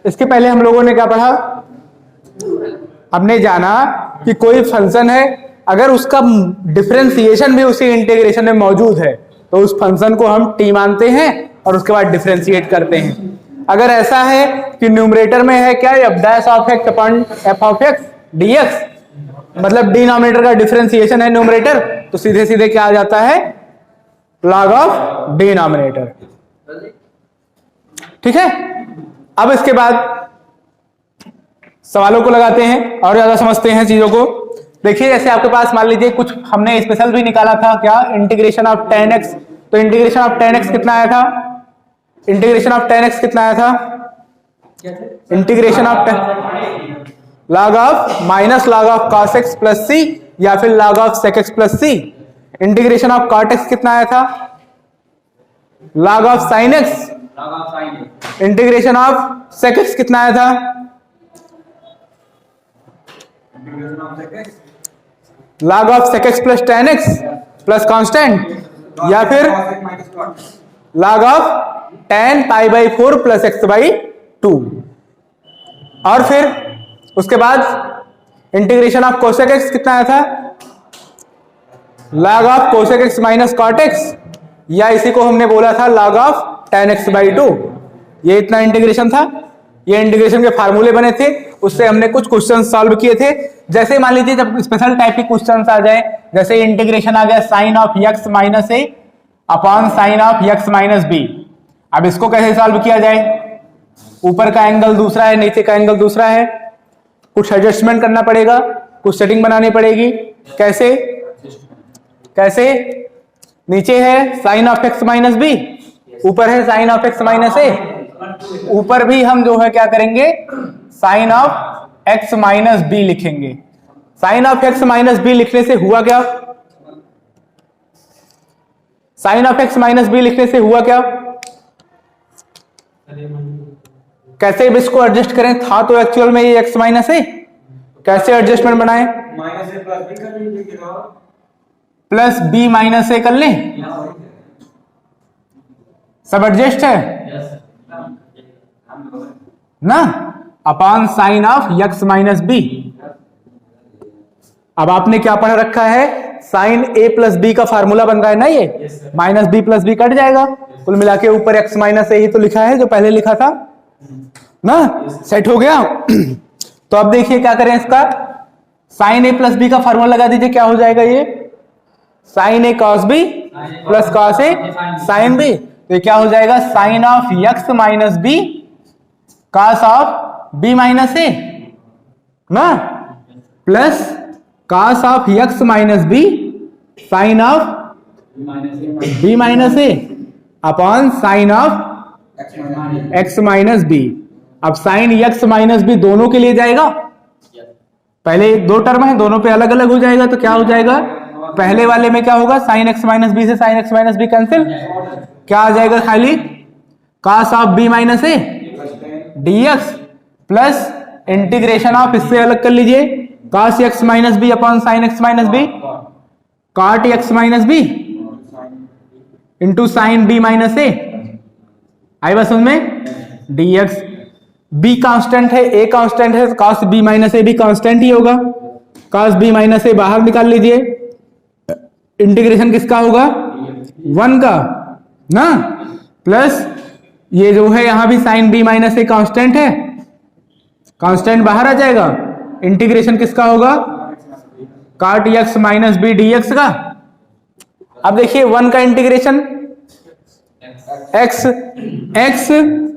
इसके पहले हम लोगों ने क्या पढ़ा, हमने जाना कि कोई फंक्शन है, अगर उसका डिफरेंशिएशन भी उसी इंटीग्रेशन में मौजूद है तो उस फंक्शन को हम टी मानते हैं और उसके बाद डिफरेंशिएट करते हैं। अगर ऐसा है कि न्यूमरेटर में है क्या F dash of X upon F of X DX, मतलब डिनोमिनेटर का डिफरेंशिएशन है न्यूमरेटर, तो सीधे सीधे क्या आ जाता है, लॉग ऑफ डिनोमिनेटर। ठीक है, अब इसके बाद सवालों को लगाते हैं और ज्यादा समझते हैं चीजों को। देखिए जैसे आपके पास मान लीजिए कुछ हमने स्पेशल भी निकाला था, क्या, इंटीग्रेशन ऑफ tan x, तो इंटीग्रेशन ऑफ tan x कितना आया था, इंटीग्रेशन ऑफ tan x कितना आया था, integration of log of minus log of cos x plus c या फिर log of sec x plus c। Integration of cot x कितना आया था, log of sin x। Integration of sec x कितना आया था, log of sec x plus tan x plus constant, या फिर log of tan pi by 4 plus x by 2। और फिर उसके बाद इंटीग्रेशन ऑफ cosec x कितना आया था, log of cosec x minus cot x, या इसी को हमने बोला था log of tan x by 2। ये इतना इंटीग्रेशन था, ये इंटीग्रेशन के फार्मूले बने थे, उससे हमने कुछ क्वेश्चन सॉल्व किए थे। जैसे मान लीजिए जब स्पेशल टाइप के क्वेश्चन आ जाए, जैसे इंटीग्रेशन आ गया sine of x minus A upon sine of x minus B, अब इसको कैसे सॉल्व किया जाए, ऊपर का एंगल दूसरा है, नीचे का एंगल दूसरा है, कुछ एडजस्टमेंट करना पड़ेगा, कुछ सेटिंग बनानी पड़ेगी। कैसे कैसे, नीचे है sine of x minus B, ऊपर है sine of x minus A, ऊपर भी हम जो है क्या करेंगे, sine of x minus B लिखेंगे। Sine of x minus B लिखने से हुआ क्या, sine of x minus B लिखने से हुआ क्या, कैसे अब इसको एडजस्ट करें, था तो एक्चुअल में ये x माइनस है, कैसे एडजस्टमेंट बनाए, माइनस ए प्लस बी कर लीजिए, प्लस बी माइनस ए कर लें, सब एडजस्ट है ना, upon sine of x minus B. अब आपने क्या पढ़ रखा है, साइन a प्लस बी का फार्मूला बन रहा है ना, ये minus B plus B cut जाएगा, कुल मिला के ऊपर x माइनस ए ही तो लिखा है जो पहले लिखा था ना, सेट हो गया। तो अब देखिए क्या करें, इसका साइन a प्लस बी का फार्मूला लगा दीजिए, क्या हो जाएगा, ये sine a cos B plus cos a sine B, तो ये क्या हो जाएगा, sine of x minus B cos of b minus A ना, plus cos of x minus B sine of b minus A upon sine of x minus B. अब sine x minus B दोनों के लिए जाएगा, पहले दो term है, दोनों पे अलग अलग हो जाएगा, तो क्या हो जाएगा, पहले वाले में क्या होगा, साइन x माइनस बी से sine x minus B cancel, क्या आ जाएगा, खाली cos of b minus A dx plus integration of, इससे अलग कर लीजिए, cos x minus B upon sine x minus B, cot x minus B into sine b minus A, आई बस उनमें dx, b कांस्टेंट है, a कांस्टेंट है, cos b minus A भी कांस्टेंट ही होगा, cos b माइनस ए बाहर निकाल लीजिए, इंटीग्रेशन किसका होगा, 1 का ना, प्लस ये जो है यहां भी sine b minus A constant है, कांस्टेंट बाहर आ जाएगा, इंटीग्रेशन किसका होगा, cot x minus B dx का। अब देखिए 1 का integration x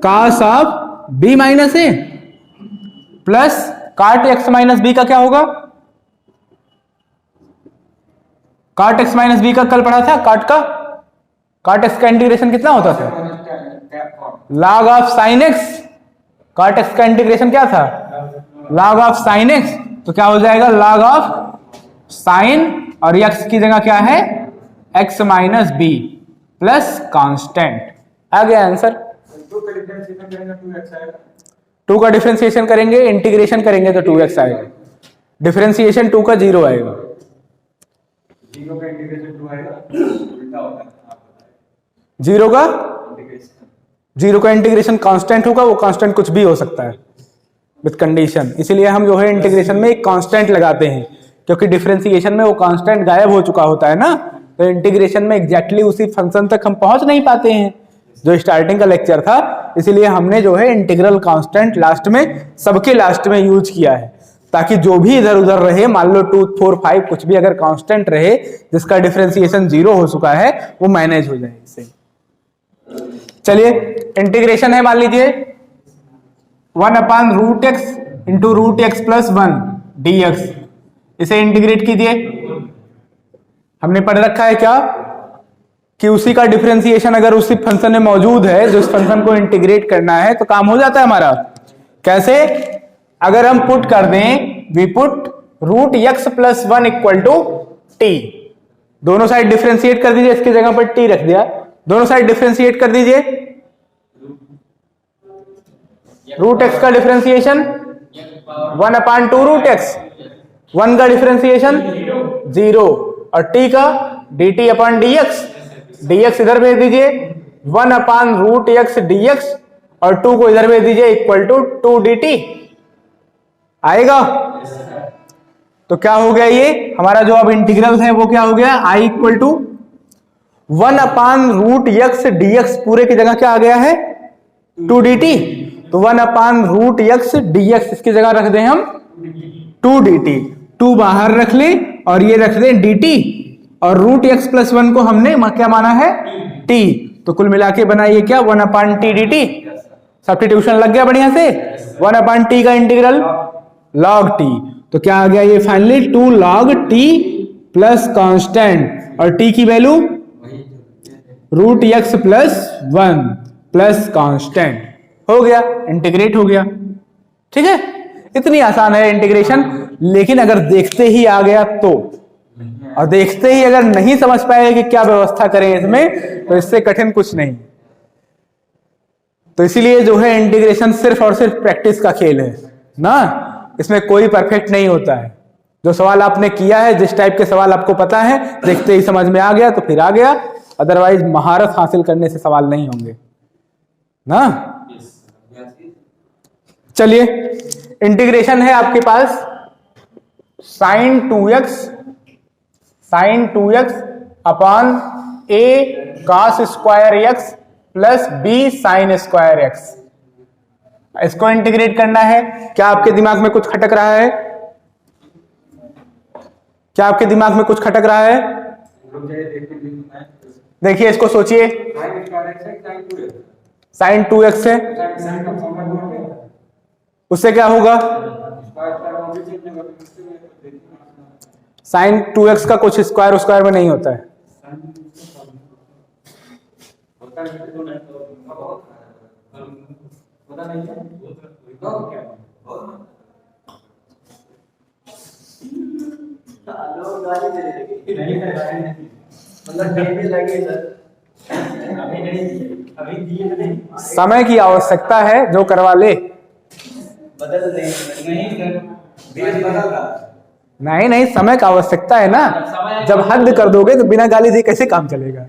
cos of b minus A plus cot x minus B का क्या होगा, cot x माइनस बी का कल पढ़ा था, cot x का इंटीग्रेशन कितना होता था, log of sign x, cot x का इंटीग्रेशन क्या था, log ऑफ साइन x, तो क्या हो जाएगा, log ऑफ साइन और x की जगह क्या है, x minus B plus constant. आ गया आंसर। 2 का डिफरेंशिएशन करेंगे, इंटीग्रेशन करेंगे तो 2x आएगा, डिफरेंशिएशन 2 का 0 आएगा, 0 का इंटीग्रेशन 2 आएगा, उल्टा होता है, 0 का जीरो का इंटीग्रेशन कांस्टेंट होगा, वो कांस्टेंट कुछ भी हो सकता है विद कंडीशन। इसीलिए हम जो है इंटीग्रेशन में एक कांस्टेंट लगाते हैं, क्योंकि डिफरेंशिएशन में वो कांस्टेंट गायब हो चुका होता है ना, तो इंटीग्रेशन में एग्जैक्टली उसी फंक्शन तक हम पहुंच नहीं पाते हैं जो स्टार्टिंग का लेक्चर था। इसीलिए हमने जो है इंटीग्रल कांस्टेंट लास्ट में, सबके लास्ट में यूज किया है, ताकि जो भी इधर उधर रहे, मान लो 2, 4, 5 कुछ भी अगर कांस्टेंट रहे जिसका डिफरेंशिएशन 0 हो चुका है, वो मैनेज हो जाए इससे। चलिए इंटीग्रेशन है, मान लीजिए 1/√x इंटू √x + 1 dx, इसे इंटीग्रेट कीजिए। हमने पढ़ रखा है क्या कि उसी का डिफरेंशिएशन अगर उसी फंक्शन में मौजूद है, जो इस फंक्शन को इंटीग्रेट करना है, तो काम हो जाता है हमारा। कैसे? अगर हम पुट कर दें, वी पुट √x + 1 = t, दोनों साइड डिफरेंशिएट कर दीजिए, इसकी जगह पर t रख दिया, दोनों साइड डिफरेंशिएट कर दीजिए। √x का डिफरेंशिएशन 1/2√x, 1 का डिफरेंशिएशन 0, और t का dt/dx, dx इधर भेज दीजिए, 1/√x dx, और 2 को इधर भेज दीजिए, = 2 dt आएगा। तो क्या हो गया, ये हमारा जो अब इंटीग्रल है वो क्या हो गया, I = 1/√x dx, पूरे की जगह क्या आ गया है, 2 dt, तो 1/√x dx इसकी जगह रख दें हम 2 dt, 2 बाहर रख ले और ये रख दें dt, और √x + 1 को हमने क्या माना है, t, तो कुल मिला के बनाइए क्या, 1/t dt। सब्स्टिट्यूशन लग गया बढ़िया से, 1/t का इंटीग्रल log t, तो क्या आ गया ये finally 2 log t plus constant, और t की वैल्यू √x + 1 प्लस कांस्टेंट, हो गया, इंटीग्रेट हो गया। ठीक है, इतनी आसान है इंटीग्रेशन। लेकिन अगर देखते ही आ गया तो, और देखते ही अगर नहीं समझ पाए कि क्या व्यवस्था करें इसमें, तो इससे कठिन कुछ नहीं। तो इसीलिए जो है इंटीग्रेशन सिर्फ और सिर्फ प्रैक्टिस का खेल है ना, इसमें कोई परफेक्ट नहीं होता है। जो सवाल आपने किया है, जिस टाइप के सवाल आपको पता है, देखते ही समझ में आ गया तो फिर आ गया, अदरवाइज महारत हासिल करने से सवाल नहीं होंगे ना। चलिए इंटीग्रेशन है आपके पास sin 2x upon a cos² x plus b sin² x, इसको इंटीग्रेट करना है। क्या आपके दिमाग में कुछ खटक रहा है, क्या आपके दिमाग में कुछ खटक रहा है? देखिए इसको सोचिए, sin 2x है, उससे क्या होगा, sin 2x का कुछ स्क्वायर में नहीं होता है। समय की आवश्यकता है, जो करवा ले। नहीं, समय का आवश्यकता है ना, जब हद कर दोगे तो बिना गाली दिए कैसे काम चलेगा।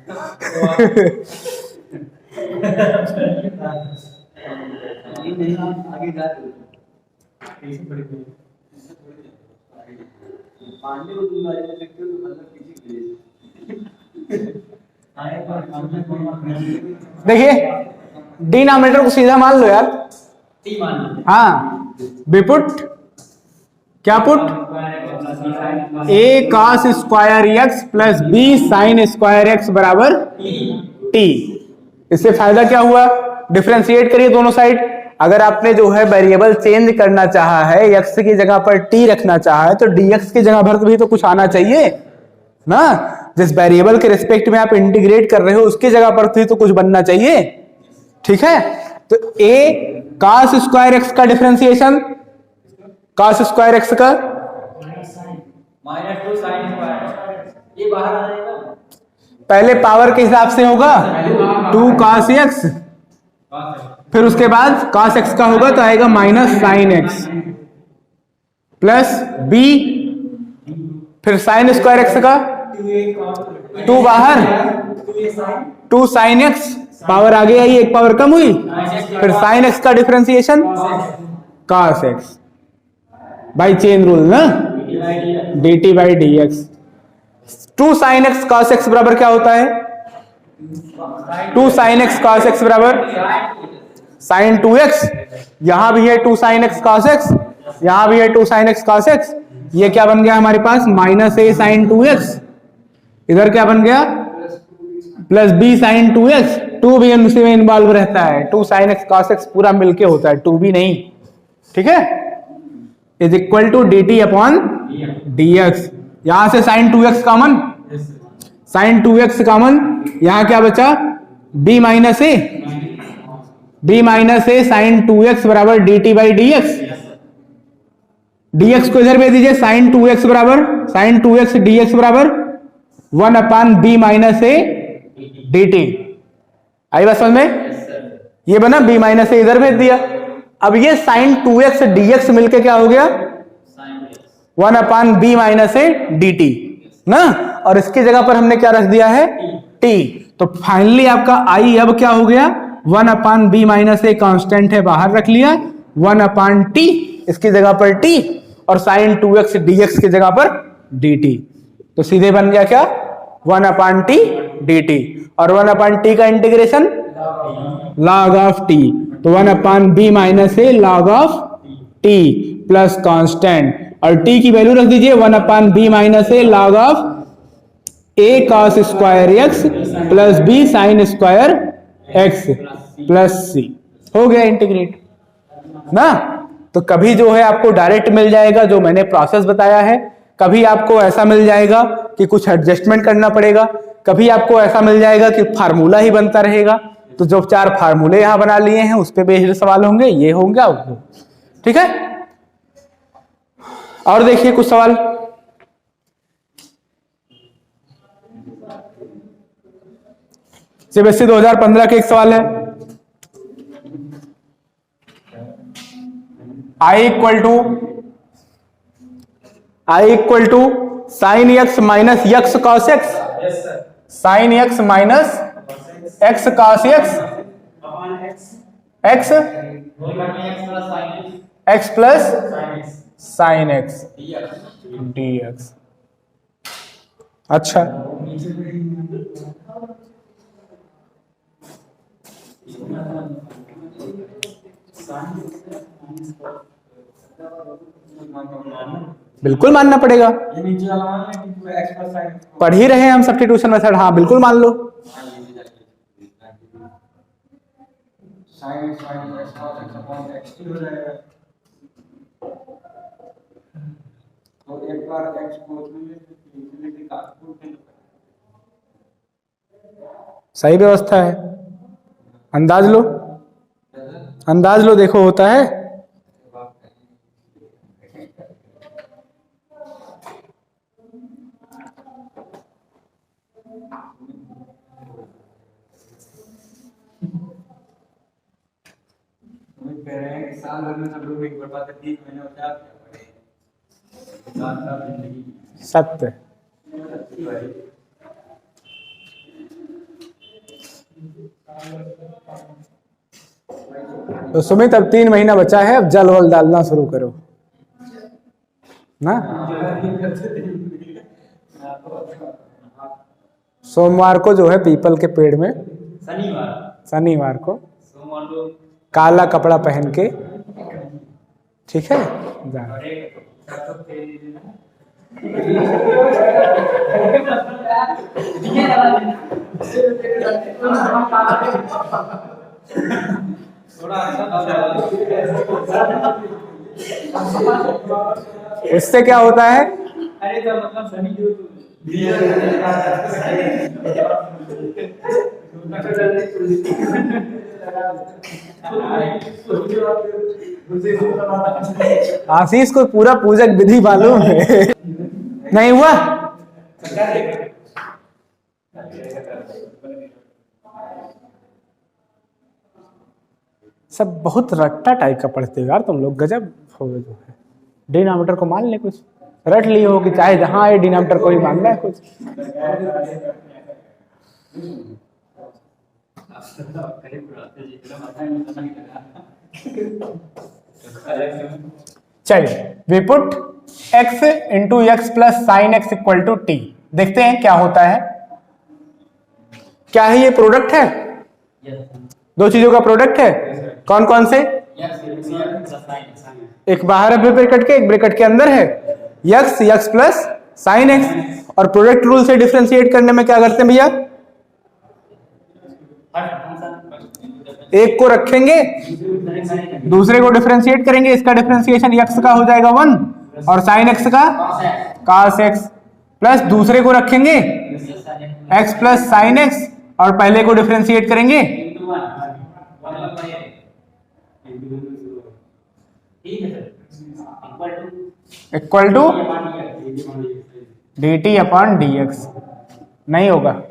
देखिए डिनोमिनेटर को सीधा मान लो यार, हाँ, बिपुट क्या put, a cos² x plus b sin² x बराबर t। इससे फायदा क्या हुआ, डिफरेंशिएट करिए दोनों साइड। अगर आपने जो है वेरिएबल चेंज करना चाहा है, x की जगह पर t रखना चाहा है, तो dx की जगह पर भी तो कुछ आना चाहिए ना। जिस वेरिएबल के रिस्पेक्ट में आप इंटीग्रेट कर रहे हो, उसकी जगह पर भी तो कुछ बनना चाहिए। ठीक है, तो a cos² x का डिफरेंशिएशन, cos² x का -2 sin², ये बाहर आ जाएगा, पहले पावर के हिसाब से होगा 2 cos x, फिर उसके बाद cos x का होगा तो आएगा -sin x प्लस b, फिर sin² x का 2 बाहर 2 sin x पावर आगे आई, एक पावर कम हुई, फिर साइन एक्स का differentiation cos x by chain rule ना, dt by D x. 2 sign x cos x बराबर क्या होता है? 2 साइन एक्स cos एक्स बराबर साइन 2x, यहां भी है 2 साइन एक्स cos एक्स, यहां भी है 2 साइन एक्स cos एक्स। ये क्या बन गया हमारे पास? माइनस ए साइन 2x। इधर क्या बन गया? Plus B sign 2x। 2 भी उसी में इन्वॉल्व रहता है, 2 साइन एक्स cos एक्स पूरा मिलके होता है, 2 भी नहीं। ठीक है, is equal to D T upon D X. यहां से sign 2x common, sign 2x common, यहां क्या बचा? b माइनस ए, b माइनस ए साइन 2x बराबर D T by D x. dx को इधर भेज दीजिए, साइन 2x बराबर साइन 2x dx बराबर 1 upon B minus A D T. आई बात समझ में? ये बना b माइनस ए, इधर भेज दिया। अब ये साइन 2x dx मिलके क्या हो गया? 1 upon B minus A D T ना, और इसकी जगह पर हमने क्या रख दिया है? t। तो फाइनली आपका i अब क्या हो गया? 1 upon B minus A constant है, बाहर रख लिया, 1 अपान टी इसकी जगह पर t, और साइन 2x dx की जगह पर dt। तो सीधे बन गया क्या? 1 अपान टी dt, और 1 अपान टी का इंटीग्रेशन log ऑफ t, तो 1 upon B minus A log of t plus constant, और t की वैल्यू रख दीजिए 1 upon B minus A log of a cos square x plus b sine square x plus c। हो गया integrate ना। तो कभी जो है आपको डायरेक्ट मिल जाएगा जो मैंने प्रोसेस बताया है, कभी आपको ऐसा मिल जाएगा कि कुछ एडजस्टमेंट करना पड़ेगा, कभी आपको ऐसा मिल जाएगा कि फार्मूला ही बनता रहेगा। तो जो 4 फार्मूले यहां बना लिए हैं उस पे बेस्ड सवाल होंगे, ये होंगे वो। ठीक है, और देखिए कुछ सवाल। सीबीएसई 2015 के एक सवाल है, I equal to sine X minus X cos X, sine X minus X cos X, X X plus sine X D X. अच्छा, बिल्कुल मानना पड़ेगा, पढ़ ही रहे हैं हम सब्स्टिट्यूशन मेथड। हाँ बिल्कुल मान लो। सही व्यवस्था है, अंदाज लो, अंदाज लो, देखो होता है। साल भर में सब लोग एक बर्बाद 3 महीने और 4 पड़े। सत्य। तो सुमित अब 3 महीना बचा है, अब जल वल डालना शुरू करो ना। सोमवार को जो है पीपल के पेड़ में, शनिवार को काला कपड़ा पहन के, ठीक है, इससे क्या होता है? अरे तो मतलब शनि जो आशीष को पूरा पूजक विधि मालूम है। नहीं हुआ? सब बहुत रट्टा टाइप का पढ़ते हो यार तुम लोग, गजब हो गए। जो है डिनोमिनेटर को मान ले, कुछ रट लिए हो कि चाहे जहां आए डिनोमिनेटर को ही मानना है कुछ। चलिए we put x into x plus sine x equal to T, देखते हैं क्या होता है। क्या है ये? प्रोडक्ट है, दो चीजों का प्रोडक्ट है। कौन कौन से? एक बाहर है ब्रैकेट के, एक ब्रैकेट के अंदर है। X, x plus sine x. और प्रोडक्ट रूल से डिफरेंशिएट करने में क्या करते हैं भैया? एक को रखेंगे, दूसरे को डिफरेंशिएट करेंगे। इसका डिफरेंशिएशन यक्स का हो जाएगा 1 और साइन एक्स का cos एक्स, प्लस दूसरे को रखेंगे x प्लस साइन एक्स और पहले को डिफरेंशिएट करेंगे equal to dt upon dx। नहीं होगा,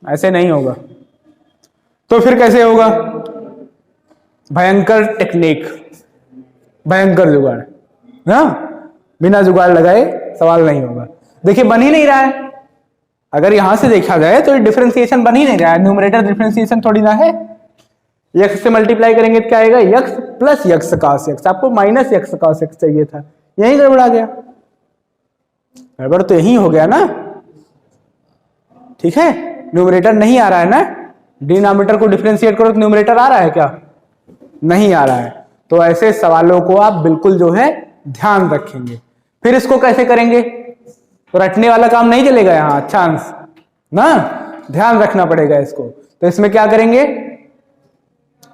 ऐसे नहीं होगा। तो फिर कैसे होगा? भयंकर टेक्निक, भयंकर जुगाड़ ना, बिना जुगाड़ लगाए सवाल नहीं होगा। देखिए बन ही नहीं रहा है। अगर यहां से देखा जाए तो डिफरेंशिएशन बन ही नहीं रहा है। न्यूमरेटर डिफरेंशिएशन थोड़ी ना है। यक्स से मल्टीप्लाई करेंगे तो क्या आएगा? X plus x cos x. आपको माइनस यक्स cos एक्स चाहिए था, यही गड़बड़ा गया। गड़बड़ तो यही हो गया ना, ठीक है। न्यूमरेटर नहीं आ रहा है ना, डिनोमिनेटर को डिफरेंशिएट करो तो न्यूमरेटर आ रहा है क्या? नहीं आ रहा है। तो ऐसे सवालों को आप बिल्कुल जो है ध्यान रखेंगे। फिर इसको कैसे करेंगे? तो रटने वाला काम नहीं चलेगा यहाँ, अच्छा अंश ना, ध्यान रखना पड़ेगा इसको। तो इसमें क्या करेंगे?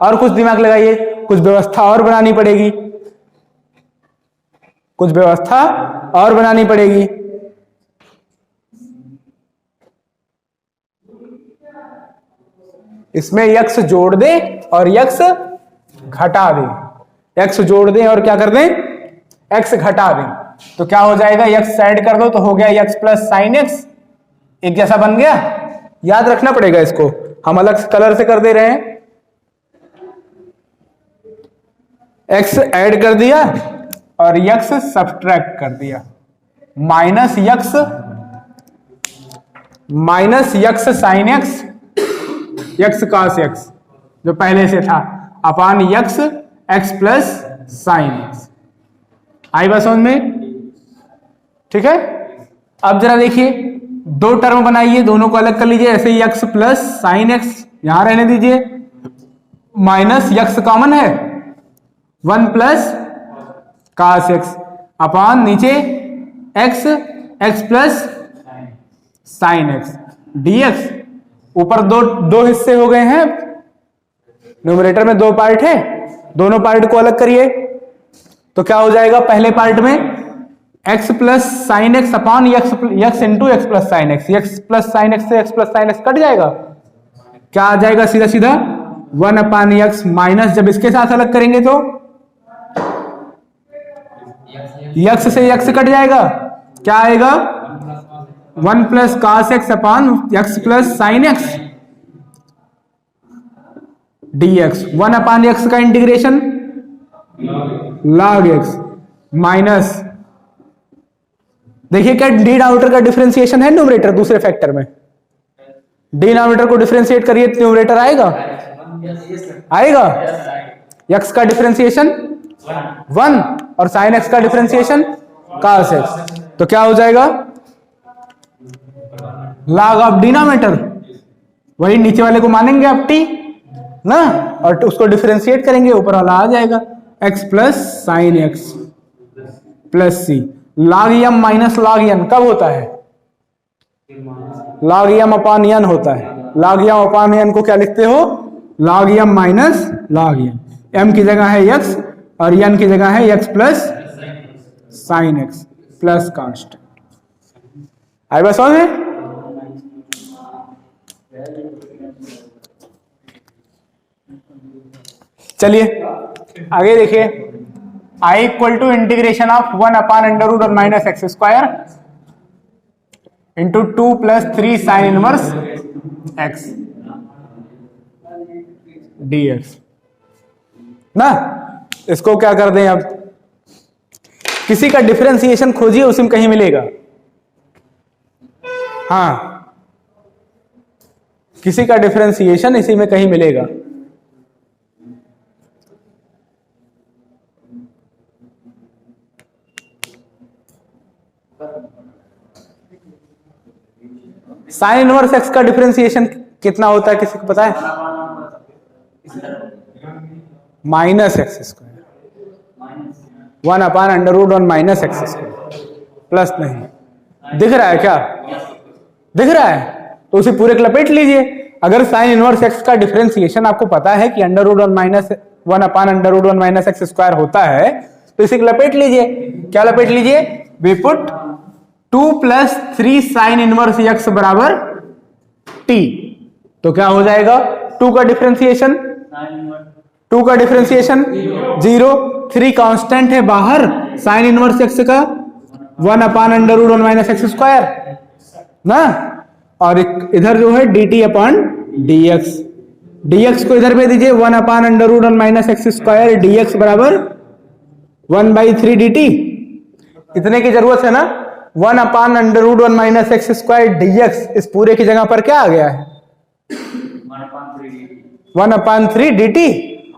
और कुछ दिमाग लगाइए, कुछ व्यवस्था और बनानी पड़ेगी, कुछ व्यवस्था और बनानी पड़ेगी। इसमें यक्स जोड़ दे और यक्स घटा दे। यक्स जोड़ दें और क्या कर दें? एक्स घटा दें। तो क्या हो जाएगा? यक्स ऐड कर दो तो हो गया यक्स प्लस साइन एक्स, एक जैसा बन गया। याद रखना पड़ेगा इसको, हम अलग कलर से कर दे रहे हैं। एक्स ऐड कर दिया और यक्स सब्ट्रैक्ट कर दिया। Minus x sine x, x cos x जो पहले से था, upon x x plus sine x. आई बात समझ में? ठीक है। अब जरा देखिए, दो टर्म बनाइए, दोनों को अलग कर लीजिए। ऐसे यक्स प्लस साइन एक्स यहां रहने दीजिए, माइनस यक्स कॉमन है, 1 प्लस cos एक्स अपान नीचे x plus sine x dx। ऊपर दो हिस्से हो गए हैं, न्यूमरेटर में दो पार्ट है, दोनों पार्ट को अलग करिए तो क्या हो जाएगा? पहले पार्ट में x plus sine x upon x into x plus sine x. X plus sine x से x plus sine x cut जाएगा, क्या आ जाएगा? सीधा सीधा 1 अपान यक्स, माइनस जब इसके साथ अलग करेंगे तो यक्स से यक्स कट जाएगा, क्या आएगा? 1 plus cos x upon x plus sine x dx। 1 अपान एक्स का इंटीग्रेशन log एक्स, माइनस देखिए क्या डिनोमिनेटर का डिफरेंशिएशन है न्यूमरेटर दूसरे फैक्टर में। डिनोमिनेटर को डिफरेंशिएट करिए तो न्यूमरेटर आएगा, आएगा। एक्स का डिफरेंशिएशन 1 और साइन एक्स का डिफरेंशिएशन cos एक्स, तो क्या हो जाएगा? log ऑफ डिनोमिनेटर, वही नीचे वाले को मानेंगे आप t ना, और उसको डिफरेंशिएट करेंगे, ऊपर वाला आ जाएगा x plus sine x plus C. log m minus log n कब होता है? log m अपॉन n होता है। log m अपॉन n को क्या लिखते हो? log m minus log n। m की जगह है x और n की जगह है x plus sine x plus const. आई बस समझ में? चलिए आगे देखिए, i equal to integration of 1 upon under root और minus x square into 2 plus 3 sine inverse x dx ना। इसको क्या कर दें? अब किसी का डिफरेंशिएशन खोजिए, उसी में कहीं मिलेगा। हाँ किसी का डिफरेंशिएशन इसी में कहीं मिलेगा। साइन इनवर्स एक्स का डिफरेंशिएशन कितना होता है, किसी को पता है? Minus x square, 1/√1 minus x square, plus नहीं। दिख रहा है क्या? दिख रहा है, तो उसे पूरे को लपेट लीजिए। अगर साइन इनवर्स एक्स का डिफरेंशिएशन आपको पता है कि √1 माइनस एक्स स्क्वायर होता है, तो इसे लपेट लीजिए। क्या लपेट लीजिए? We put 2 + 3 sine inverse X बराबर t। तो क्या हो जाएगा? 2 का डिफरेंशिएशन 0, 3 कांस्टेंट है बाहर, साइन इनवर्स एक्स का 1/√1 माइनस एक्स स्क्वायर ना, और इधर जो है dt/dx। dx को इधर भेज दीजिए, 1/√1 माइनस एक्स स्क्वायर dx बराबर 1/3 dt। इतने की जरूरत है ना। 1/√1 माइनस एक्स स्क्वायर dx इस पूरे की जगह पर क्या आ गया है? 1/3 dt,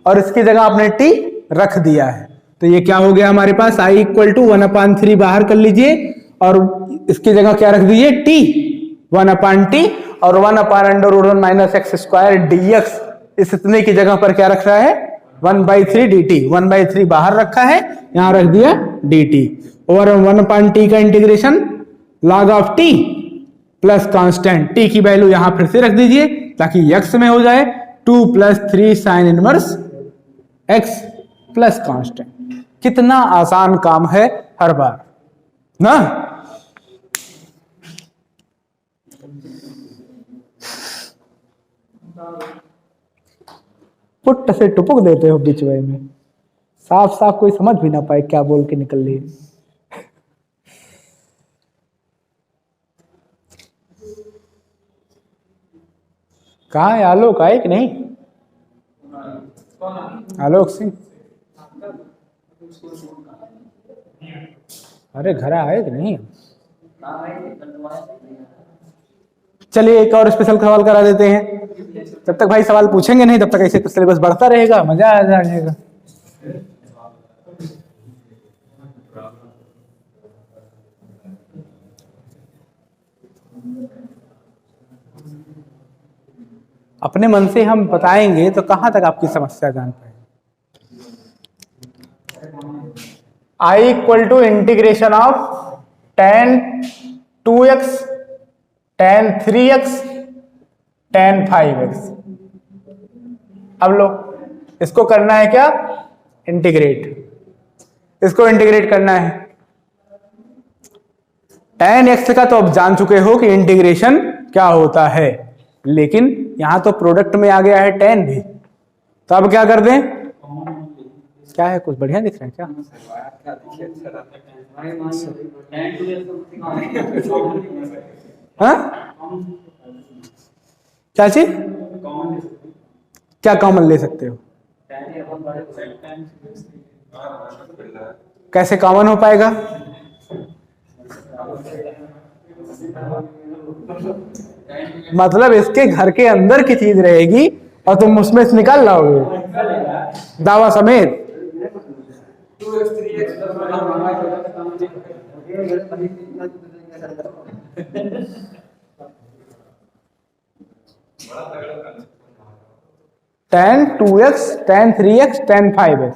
और इसकी जगह आपने t रख दिया है। तो ये क्या हो गया हमारे पास? i = 1/3 बाहर कर लीजिए और इसकी जगह क्या रख दीजिए? t, 1/t, और 1/√1 माइनस एक्स स्क्वायर dx इस इतने की जगह पर क्या रख रहा है? 1/3 dt। 1/3 बाहर रखा है, यहां रख दिया dt। और 1/t का integration log of t plus constant t की वैल्यू यहां फिर से रख दीजिए ताकि x में हो जाए 2 + 3 sine inverse x plus constant. कितना आसान काम है हर बार ना। पुट से टुपुक देते हो बीच में, साफ साफ कोई समझ भी ना पाए क्या बोल के निकल लिए। कहाँ है आलोक? आए कि नहीं? आलोक सिंह, अरे घर आए कि नहीं? चलिए एक और स्पेशल सवाल करा देते हैं। जब तक भाई सवाल पूछेंगे नहीं तब तक ऐसे सिलेबस बढ़ता रहेगा, मजा आ जाएगा। अपने मन से हम बताएंगे तो कहां तक आपकी समस्या जान पाएंगे। I = integration of tan 2x tan 3x tan 5x। अब लो, इसको करना है क्या? इंटीग्रेट। इसको इंटीग्रेट करना है। tan x का तो अब जान चुके हो कि इंटीग्रेशन क्या होता है, लेकिन यहां तो प्रोडक्ट में आ गया है tan भी, तो अब क्या कर दें? क्या है, कुछ बढ़िया दिख रहा है क्या? हाँ, क्या चीज? क्या कॉमन ले सकते हो? कैसे कॉमन हो पाएगा? मतलब इसके घर के अंदर की चीज रहेगी और तुम उसमें से निकाल लाओगे दावा समेत। tan 2x tan 3x tan 5x,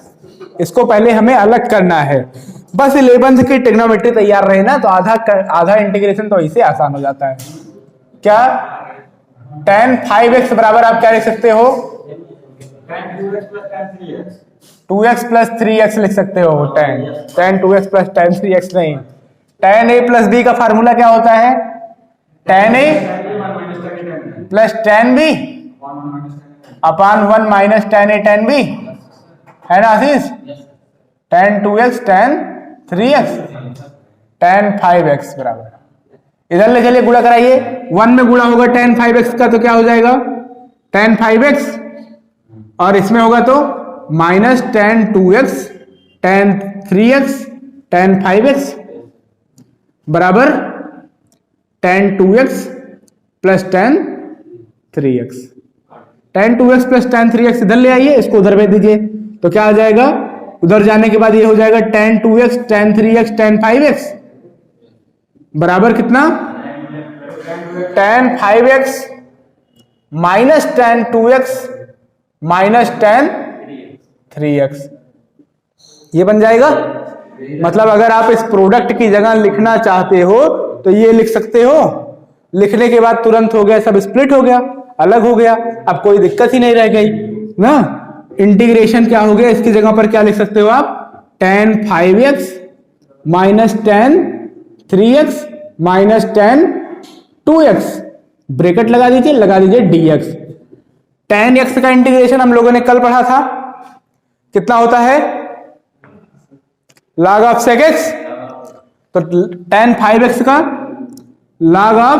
इसको पहले हमें अलग करना है। बस 11th की ट्रिग्नोमेट्री तैयार रहे ना तो आधा इंटीग्रेशन तो ऐसे आसान हो जाता है। क्या tan 5x बराबर आप क्या लिख सकते हो? 2x + 3x लिख सकते हो। tan 2x + tan 3x नहीं, tan a + b का फार्मूला क्या होता है? tan a + tan b / 1 - tan a tan b, है ना आशीष? tan 2x tan 3x tan 5x बराबर, इधर ले चलिए गुणा कराइए। 1 में गुणा होगा tan 5x का तो क्या हो जाएगा? tan 5x, और इसमें होगा तो -tan 2x tan 3x tan 5x बराबर tan 2x + tan 3x। tan 2x plus tan 3x इधर ले आइए, इसको उधर भेज दीजिए, तो क्या आ जाएगा, उधर जाने के बाद ये हो जाएगा tan 2x tan 3x tan 5x बराबर कितना, tan 5x minus tan 2x minus tan 3x, ये बन जाएगा। मतलब अगर आप इस प्रोडक्ट की जगह लिखना चाहते हो तो ये लिख सकते हो, लिखने के बाद तुरंत हो गया, सब स्प्लिट हो गया, अलग हो गया, अब कोई दिक्कत ही नहीं रह गई ना। इंटीग्रेशन क्या हो गया, इसकी जगह पर क्या लिख सकते हो आप, tan 5x minus tan 3x minus tan 2x, bracket लगा दीजिए dx। tan x का इंटीग्रेशन हम लोगों ने कल पढ़ा था, कितना होता है, log ऑफ sec x, तो tan 5x का log of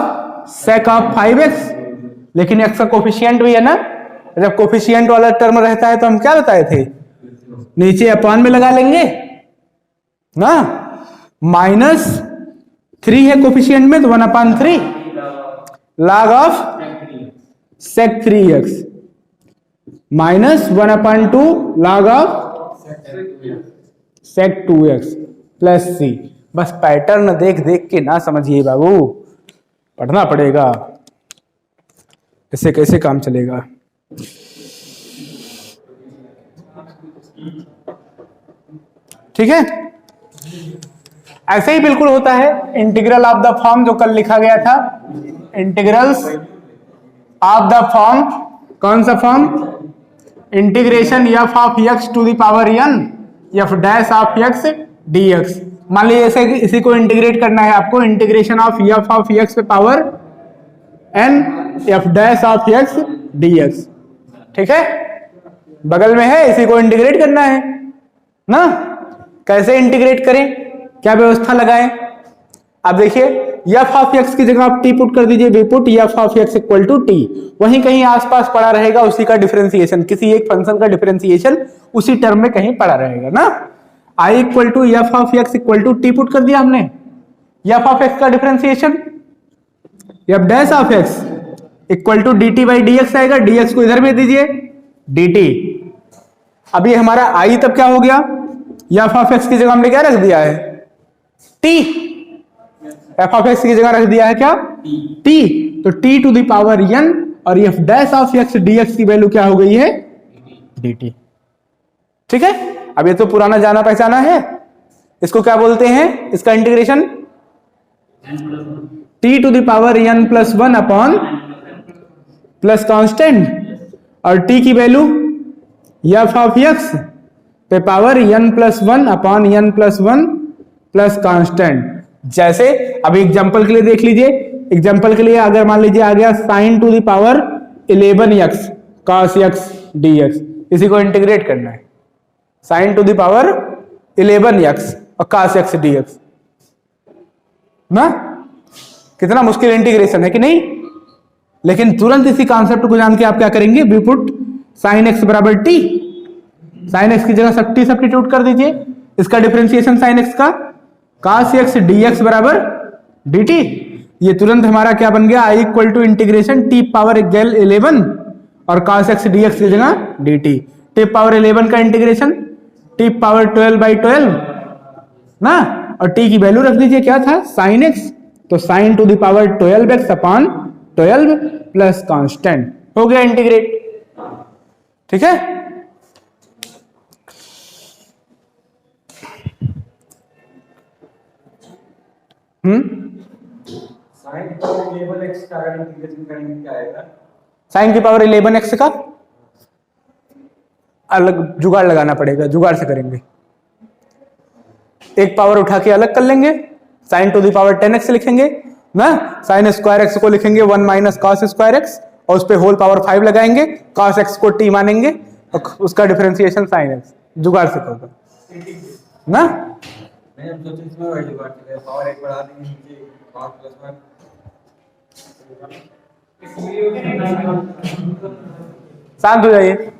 sec of 5x, लेकिन x का कोफिशिएंट भी है ना, जब कोफिशिएंट वाला टर्म रहता है तो हम क्या बताए थे, नीचे अपॉन में लगा लेंगे ना, माइनस 3 है कोफिशिएंट में तो 1/3 log of sec 3x minus 1/2 log of sec 2x plus c। बस पैटर्न देख देख के ना समझिए बाबू, पढ़ना पड़ेगा, इससे कैसे काम चलेगा। ठीक है, ऐसे ही बिल्कुल होता है इंटीग्रल ऑफ द फॉर्म जो कल लिखा गया था, इंटीग्रल्स ऑफ द फॉर्म, कौन सा form, integration F of X to the power n F dash of X dx। मान लीजिए ऐसे इसी को इंटीग्रेट करना है आपको, इंटीग्रेशन ऑफ एक्स पे power n F dash of X dx। ठीक है, बगल में है, इसी को इंटीग्रेट करना है ना। कैसे इंटीग्रेट करें, क्या व्यवस्था लगाएं, आप देखिए एफ ऑफ एक्स की जगह आप टी पुट कर दीजिए, we put F of X equal to T, वहीं कहीं आसपास पड़ा रहेगा उसी का डिफरेंशिएशन, किसी एक फंक्शन का डिफरेंशिएशन उसी टर्म में कहीं पड़ा रहेगा ना। I equal to F of X equal to T put कर दिया हमने, एफ ऑफ एक्स का differentiation F dash of X equal to D T by D X आएगा, dx को इधर भेज दीजिए dt। अब ये हमारा आई तब क्या हो गया, एफ ऑफ एक्स की जगह हमने क्या रख दिया है, t, एफ ऑफ एक्स की जगह रख दिया है क्या, t, तो t to the power n और F dash of X dx की वैल्यू क्या हो गई है, dt। ठीक है, अब ये तो पुराना जाना पहचाना है, इसको क्या बोलते हैं, इसका integration t to the power n plus 1 upon plus constant, और t की वैल्यू एफ ऑफ एक्स पे power n plus 1 upon n plus 1 plus constant. जैसे अभी एग्जांपल के लिए देख लीजिए, एग्जांपल के लिए अगर मान लीजिए आ गया sign to the power 11x cos x dx, इसी को इंटीग्रेट करना है, sign to the power 11x और cos x dx ना, कितना मुश्किल इंटीग्रेशन है कि नहीं। लेकिन तुरंत इसी कॉन्सेप्ट को जान के आप क्या करेंगे, वी पुट साइन एक्स बराबर टी, साइन एक्स की जगह टी सब्स्टिट्यूट कर दीजिए, इसका डिफरेंशिएशन साइन एक्स का cos x dx बराबर dt, ये तुरंत हमारा क्या बन गया, I equal to integration T power 11 और cos x dx की जगह dt, टी पावर 11 का इंटीग्रेशन टी पावर 12/12 ना, और t की वैल्यू रख दीजिए क्या था, साइन x, तो sign to the power 12x upon 12 plus constant, हो गया इंटीग्रेट। ठीक है, साइन की पावर 11x का अगर इंटीग्रेशन करेंगे क्या आएगा, साइन की पावर 11x का अलग जुगाड़ लगाना पड़ेगा, जुगाड़ से करेंगे, एक पावर उठा के अलग कर लेंगे, sign to the power 10x लिखेंगे ना, साइन स्क्वायर एक्स को लिखेंगे 1 माइनस कॉस स्क्वायर एक्स और उस पे होल पावर 5 लगाएंगे, कॉस एक्स को t मानेंगे और उसका डिफरेंशिएशन साइन एक्स, जुगाड़ से होगा ना। मैं हम सोचे इसमें वही जुगाड़ करें, पावर 1 बढ़ा देंगे नीचे cos प्लस 1। शांत हो जाइए,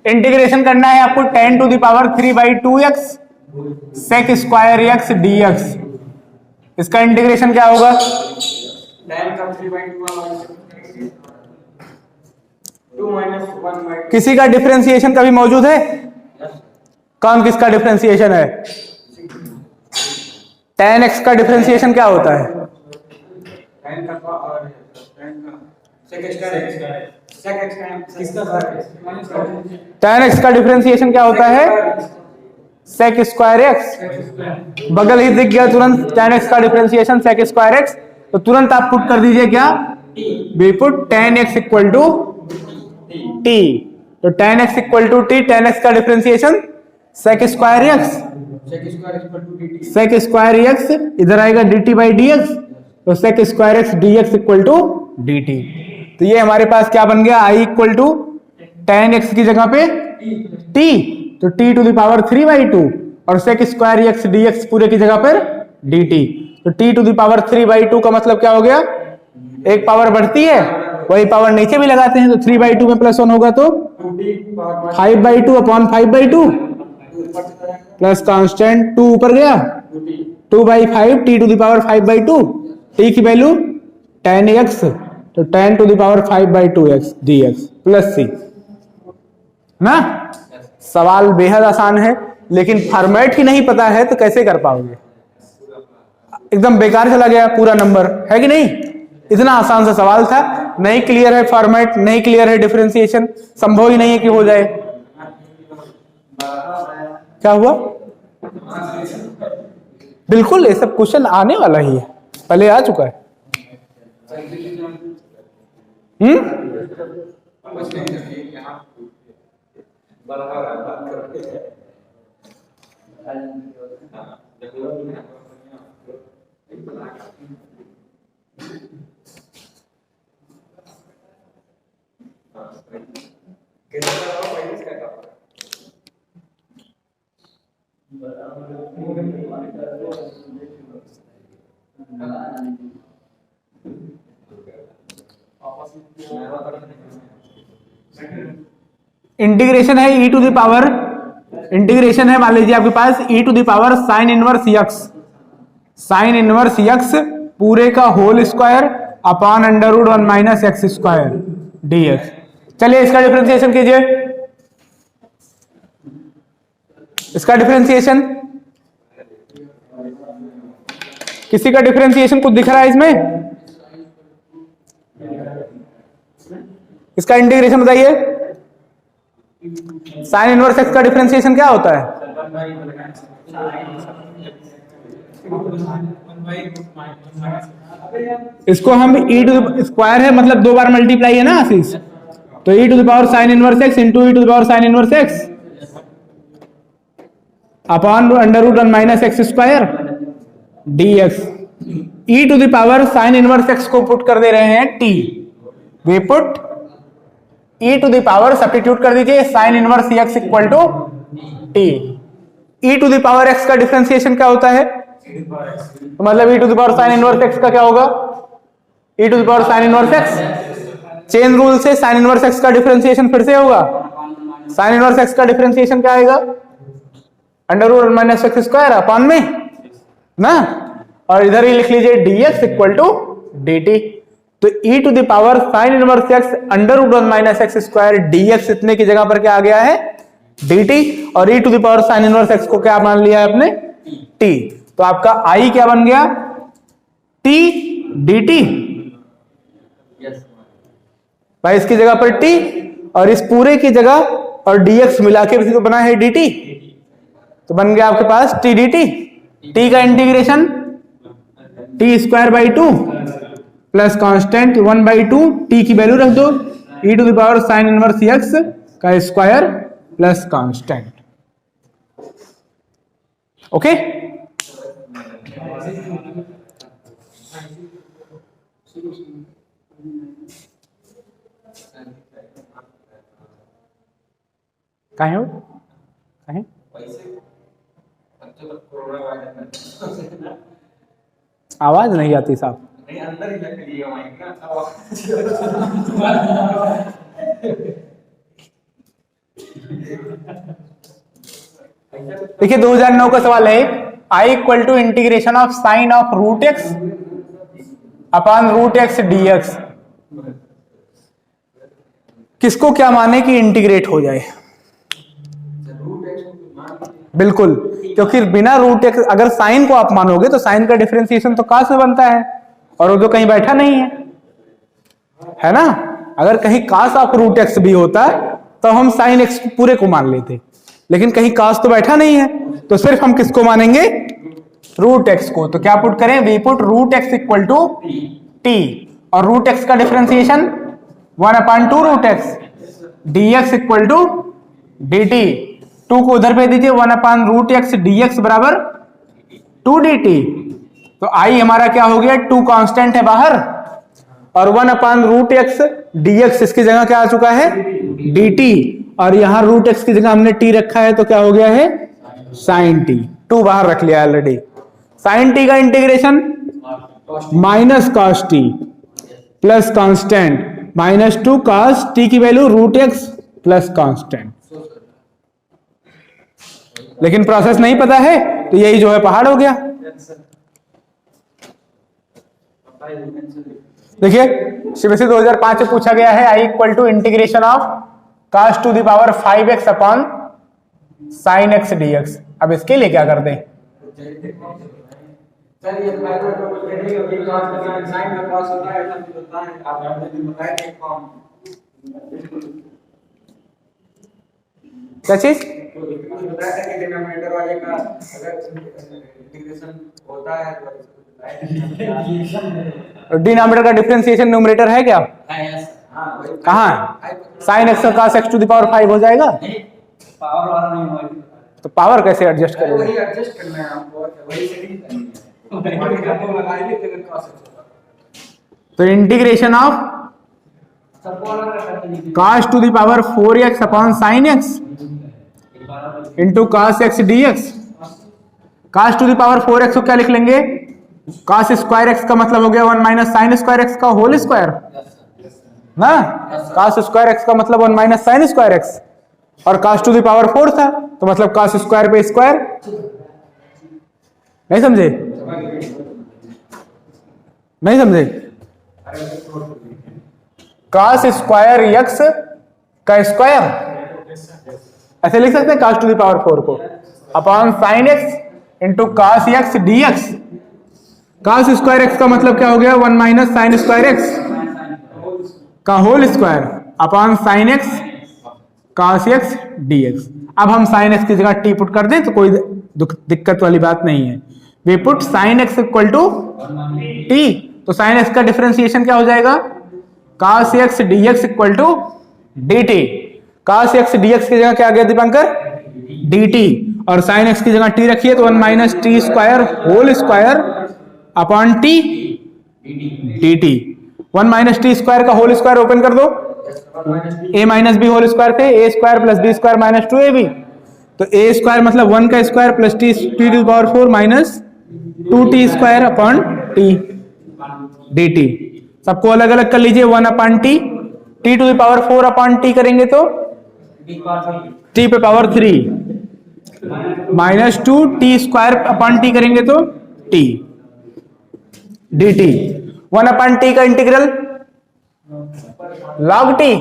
इंटीग्रेशन करना है आपको tan to the power 3/2x sec square x dx, इसका इंटीग्रेशन क्या होगा, tan का 3/2 2 minus 1 by 2. किसी का डिफरेंशिएशन कभी मौजूद है? कौन किसका डिफरेंशिएशन है? tan x का डिफरेंशिएशन क्या होता है? tan का और tan का sec x का किसका सर? tan x का डिफरेंशिएशन क्या होता है? sec square x। बगल ही दिख गया तुरंत tan x का डिफरेंशिएशन sec स्क्वायर x, तो तुरंत आप पुट कर दीजिए क्या? We put tan x equal to t। तो tan x equal to t, tan x का differentiation sec square x, sec square equal to dt. sec square x इधर आएगा dt बाई dx, तो sec square x dx equal to dt। तो ये हमारे पास क्या बन गया? I equal to tan x की जगह पे t, तो t to the power 3 by 2 और sec स्क्वायर x dx पूरे की जगह पर dt। तो t to the power 3 by 2 का मतलब क्या हो गया? एक पावर बढ़ती है, वही पावर नीचे भी लगाते हैं, तो 3 बाई 2 में प्लस 1 होगा तो 5 by 2 upon 5 by 2 plus constant 2 ऊपर गया 2 by 5 t to the power 5 by 2, t की वैल्यू tan x, तो tan to the power 5 by 2x dx plus c ना। सवाल बेहद आसान है, लेकिन फॉर्मेट ही नहीं पता है तो कैसे कर पाओगे? एकदम बेकार चला गया पूरा नंबर, है कि नहीं? इतना आसान सा सवाल था, नहीं क्लियर है फॉर्मेट, नहीं क्लियर है डिफरेंशिएशन, संभव ही नहीं है कि हो जाए। क्या हुआ? बिल्कुल ये सब क्वेश्चन आने वाला ही है, पहले आ चुका है। इंटीग्रेशन है e to the power, integration है मान लीजिए आपके पास e to the power sine inverse x, sine inverse x पूरे का whole square upon under root 1 minus x square dx। चलिए इसका डिफरेंशिएशन कीजिए, इसका डिफरेंशिएशन, किसी का डिफरेंशिएशन कुछ दिख रहा है इसमें? इसका इंटीग्रेशन बताइए। साइन इनवर्स एक्स का डिफरेंशिएशन क्या होता है? इसको हम e टू द स्क्वायर है, मतलब 2 बार मल्टीप्लाई है ना आशीष, तो e to the power sine inverse x into e to the power sine inverse x upon under root 1 minus x square dx। e to the power sine inverse x को put कर दे रहे हैं t, we put e to the power substitute कर दीजिए sine inverse x equal to t। e to the power x का differentiation क्या होता है? तो मतलब e to the power sine inverse x का क्या होगा? e to the power sine inverse x। Chain rule से साइन इनवर्स x का डिफरेंशिएशन फिर से होगा, साइन इनवर्स x का डिफरेंशिएशन क्या आएगा? Under root minus x square upon में ना, और इधर ही लिख लीजिए dx इक्वल टू dt। तो e to the power sine inverse x under root 1 minus x square dx इतने की जगह पर क्या आ गया है? dt, और e to the power sine inverse x को क्या मान लिया है आपने? t। तो आपका i क्या बन गया? t dt भाई, इसकी जगह पर t और इस पूरे की जगह और dx मिला के भी तो बना है dt, तो बन गया आपके पास t dt। t का integration t square by 2 plus constant 1 by 2, t की वैल्यू रख दो e to the power sine inverse x का स्क्वायर प्लस कांस्टेंट। ओके, कहाँ हो? कहाँ? आवाज नहीं आती साहब। अंदर ही लग लिया माइक ना। देखिए 2009 का सवाल है, i equal to integration of sine of root x upon root x dx। किसको क्या माने कि इंटीग्रेट हो जाए? बिल्कुल, क्योंकि बिना रूट एक्स, अगर साइन को आप मानोगे तो साइन का डिफरेंशिएशन तो cos में बनता है, और वो तो कहीं बैठा नहीं है ना? अगर कहीं cos ऑफ रूट एक्स भी होता तो हम साइन एक्स पूरे को मान लेते, लेकिन कहीं cos तो बैठा नहीं है, तो सिर्फ हम किसको मानेंगे? रूट एक्स को। तो क्या पुट करें? We put root x equal to t, और रूट एक्स का differentiation 1/2 root x D x equal to D t. 2 को उधर भेज दीजिए, 1/रूट एक्स डी एक्स बराबर 2 डी टी। तो आई हमारा क्या हो गया? 2 कांस्टेंट है बाहर, और 1/रूट एक्स डी एक्स इसकी जगह क्या आ चुका है? डी टी, और यहां रूट एक्स की जगह हमने टी रखा है, तो क्या हो गया है? Sign T. 2 बाहर रख लिया ऑलरेडी। साइन टी का integration minus cos T plus constant minus 2 cos T की value root X plus constant. लेकिन प्रोसेस नहीं पता है, तो यही जो है पहाड़ हो गया। देखिए सीबीएसई 2005 में पूछा गया है, I equal to integration of cos to the power 5x upon sine X D x. अब इसके लिए क्या कर दें? सर ये फाइबर को कहने का भी cos का sin का cos होता है, ऐसा भी होता है, आप आपने बताया कि फॉर्म क्या चीज? तो बताया था कि डिनोमिनेटर वाले का अगर इंटीग्रेशन होता है तो डिनोमिनेटर का डिफरेंशिएशन न्यूमरेटर है क्या? कहाँ है? साइन एक्स का cos x to the power 5 हो जाएगा। पावर वाला नहीं होगा, तो पावर कैसे एडजस्ट करोगे? वही एडजस्ट करना है हमको, वही सेटिंग करनी है, बाकी का तो लगाएंगे फिर cos होगा। तो integration of cos to the power 4x upon sine x into cos x D x. cos to the power 4x को क्या लिख लेंगे? cos स्क्वायर एक्स का मतलब हो गया 1 माइनस साइन स्क्वायर एक्स का होल स्क्वायर ना। cos स्क्वायर एक्स का मतलब 1 माइनस साइन स्क्वायर एक्स, और cos टू द पावर 4 था, तो मतलब cos स्क्वायर पे स्क्वायर। नहीं समझे? नहीं समझे? cos स्क्वायर एक्स का स्क्वायर ऐसे लिख सकते हैं, cos टू द पावर 4 को upon sine x into cos x D x. cos square x का मतलब क्या हो गया? 1 माइनस साइन स्क्वायर एक्स का whole square upon sine x cos x D x. अब हम साइन एक्स की जगह टी पुट कर दें तो कोई दिक्कत वाली बात नहीं है। We put sine x equal to t, तो साइन एक्स का डिफरेंशिएशन क्या हो जाएगा? cos x D x equal to D t. cos x D x की जगह क्या आ गया दीपंकर? डी टी, और साइन एक्स की जगह टी रखिए तो 1 minus t square whole square upon T D T. 1 minus t square का होल स्क्वायर ओपन कर दो, a minus B whole square थे, A square plus B square minus 2ab। तो ए स्क्वायर मतलब 1 का square plus T to the power 4 minus 2t square upon T D T. सबको अलग अलग कर लीजिए, 1 upon T, T to the power 4 upon T करेंगे तो टी पे power 3 minus 2 T square upon T करेंगे तो T D T. 1 upon T का integral log T,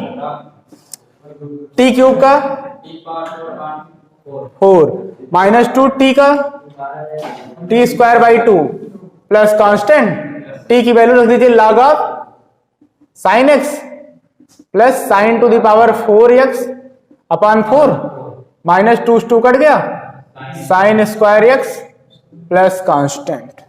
T cube का 4 माइनस 2 टी का T square by 2 plus constant T की value रख दीजिए log of sine x plus sine to the power 4x upon 4 minus 2 cut गया, sine square X plus constant.